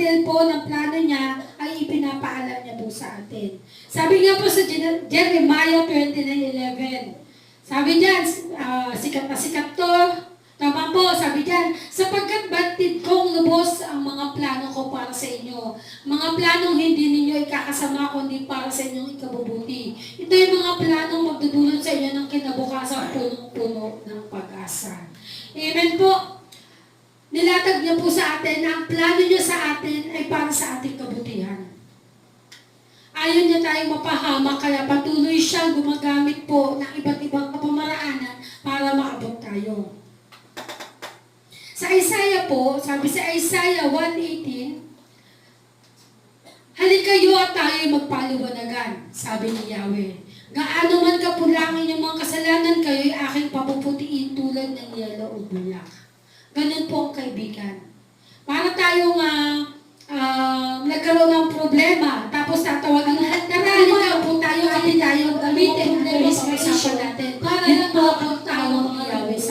detail po ng plano niya ay ipinapaalam niya po sa atin. Sabi nga po sa Jeremiah 29:11, sabi diyan, sikat na sikat to. Tama po, sabi diyan, sapagkat batid kong lubos ang mga plano ko para sa inyo. Mga planong hindi ninyo ikakasama kundi para sa inyong ikabubuti. Ito yung mga planong magdudulot sa inyo ng kinabukasan punong-puno ng pag-asa. Amen po. Nilatag niya po sa atin na ang plano niya sa atin ay para sa ating kabutihan. Ayaw niya tayong mapahama, kaya patuloy siyang gumagamit po ng iba't ibang kapamaraanan para maabot tayo. Sa Isaiah po, sabi sa Isaiah 1:18, halikayo at tayo'y magpaliwanagan, sabi ni Yahweh. Gaano man kapulangin yung mga kasalanan, kayo'y aking papuputiin tulad ng yelo o bulak. Ganun po ang kaibigan. Para tayong nagkaroon ng problema, tapos tatawagan ng tara,